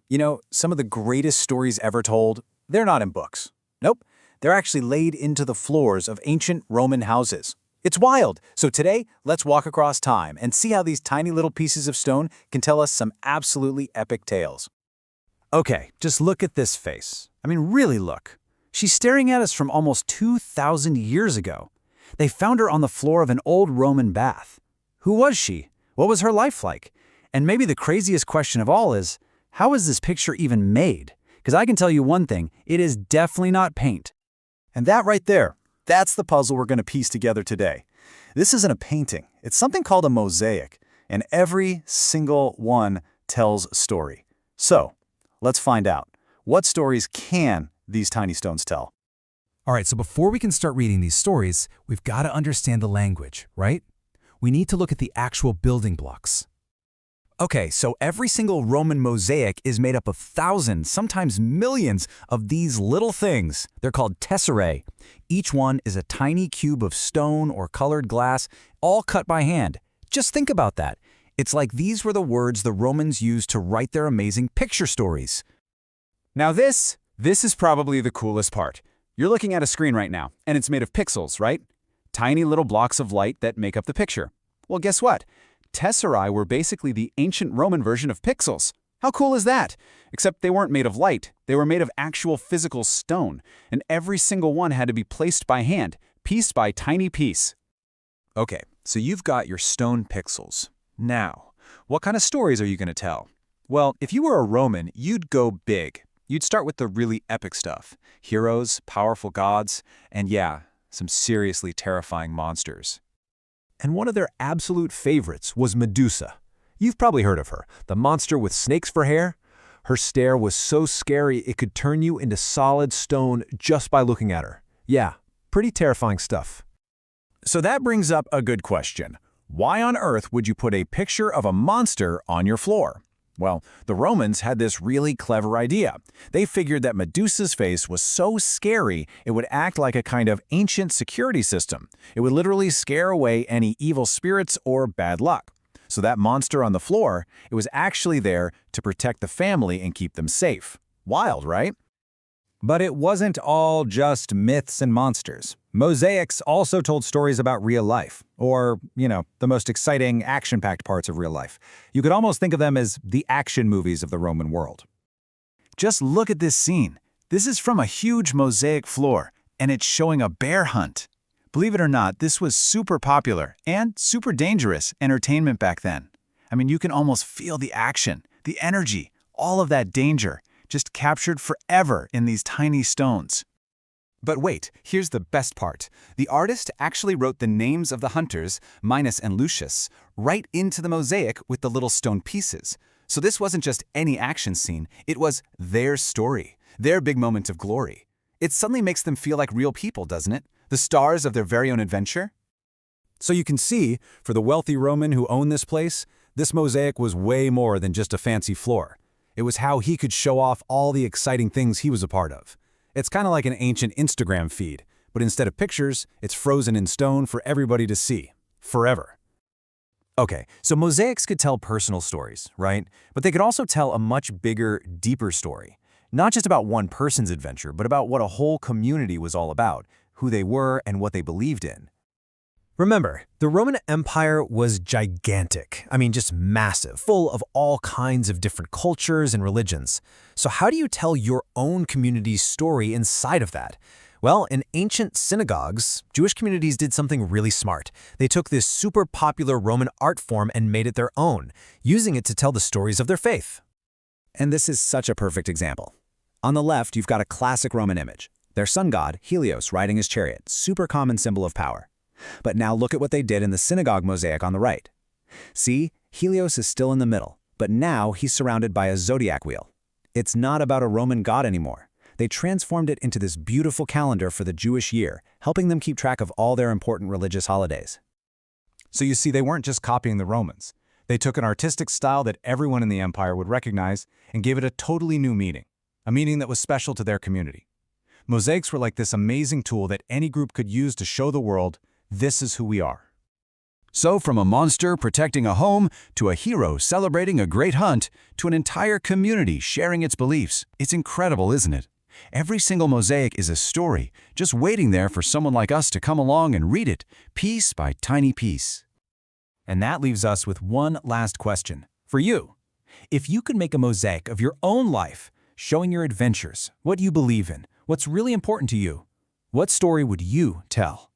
You know, some of the greatest stories ever told, they're not in books. Nope, they're actually laid into the floors of ancient Roman houses. It's wild. So today, let's walk across time and see how these tiny little pieces of stone can tell us some absolutely epic tales. Okay, just look at this face. I mean, really look. She's staring at us from almost 2,000 years ago. They found her on the floor of an old Roman bath. Who was she? What was her life like? And maybe the craziest question of all is, how is this picture even made? Because I can tell you one thing, it is definitely not paint. And that right there, that's the puzzle we're going to piece together today. This isn't a painting. It's something called a mosaic, and every single one tells a story. So, let's find out. What stories can these tiny stones tell? All right, so before we can start reading these stories, we've got to understand the language, right? We need to look at the actual building blocks. Okay, so every single Roman mosaic is made up of thousands, sometimes millions, of these little things. They're called tesserae. Each one is a tiny cube of stone or colored glass, all cut by hand. Just think about that. It's like these were the words the Romans used to write their amazing picture stories. Now this is probably the coolest part. You're looking at a screen right now, and it's made of pixels, right? Tiny little blocks of light that make up the picture. Well, guess what? Tesserae were basically the ancient Roman version of pixels. How cool is that? Except they weren't made of light. They were made of actual physical stone, and every single one had to be placed by hand, piece by tiny piece. Okay, so you've got your stone pixels. Now, what kind of stories are you going to tell? Well, if you were a Roman, you'd go big. You'd start with the really epic stuff. Heroes, powerful gods, and yeah, some seriously terrifying monsters. And one of their absolute favorites was Medusa. You've probably heard of her, the monster with snakes for hair. Her stare was so scary it could turn you into solid stone just by looking at her. Yeah, pretty terrifying stuff. So that brings up a good question. Why on earth would you put a picture of a monster on your floor? Well, the Romans had this really clever idea. They figured that Medusa's face was so scary it would act like a kind of ancient security system. It would literally scare away any evil spirits or bad luck. So that monster on the floor, it was actually there to protect the family and keep them safe. Wild, right? But it wasn't all just myths and monsters. Mosaics also told stories about real life, or, the most exciting, action-packed parts of real life. You could almost think of them as the action movies of the Roman world. Just look at this scene. This is from a huge mosaic floor, and it's showing a bear hunt. Believe it or not, this was super popular and super dangerous entertainment back then. I mean, you can almost feel the action, the energy, all of that danger, just captured forever in these tiny stones. But wait, here's the best part. The artist actually wrote the names of the hunters, Minos and Lucius, right into the mosaic with the little stone pieces. So this wasn't just any action scene, it was their story, their big moment of glory. It suddenly makes them feel like real people, doesn't it? The stars of their very own adventure? So you can see, for the wealthy Roman who owned this place, this mosaic was way more than just a fancy floor. It was how he could show off all the exciting things he was a part of. It's kind of like an ancient Instagram feed, but instead of pictures, it's frozen in stone for everybody to see, forever. Okay, so mosaics could tell personal stories, right? But they could also tell a much bigger, deeper story. Not just about one person's adventure, but about what a whole community was all about, who they were and what they believed in. Remember, the Roman Empire was gigantic. I mean, just massive, full of all kinds of different cultures and religions. So how do you tell your own community's story inside of that? Well, in ancient synagogues, Jewish communities did something really smart. They took this super popular Roman art form and made it their own, using it to tell the stories of their faith. And this is such a perfect example. On the left, you've got a classic Roman image. Their sun god, Helios, riding his chariot, super common symbol of power. But now look at what they did in the synagogue mosaic on the right. See, Helios is still in the middle, but now he's surrounded by a zodiac wheel. It's not about a Roman god anymore. They transformed it into this beautiful calendar for the Jewish year, helping them keep track of all their important religious holidays. So you see, they weren't just copying the Romans. They took an artistic style that everyone in the empire would recognize and gave it a totally new meaning, a meaning that was special to their community. Mosaics were like this amazing tool that any group could use to show the world, this is who we are. So from a monster protecting a home, to a hero celebrating a great hunt, to an entire community sharing its beliefs, it's incredible, isn't it? Every single mosaic is a story, just waiting there for someone like us to come along and read it, piece by tiny piece. And that leaves us with one last question. For you, if you could make a mosaic of your own life, showing your adventures, what you believe in, what's really important to you, what story would you tell?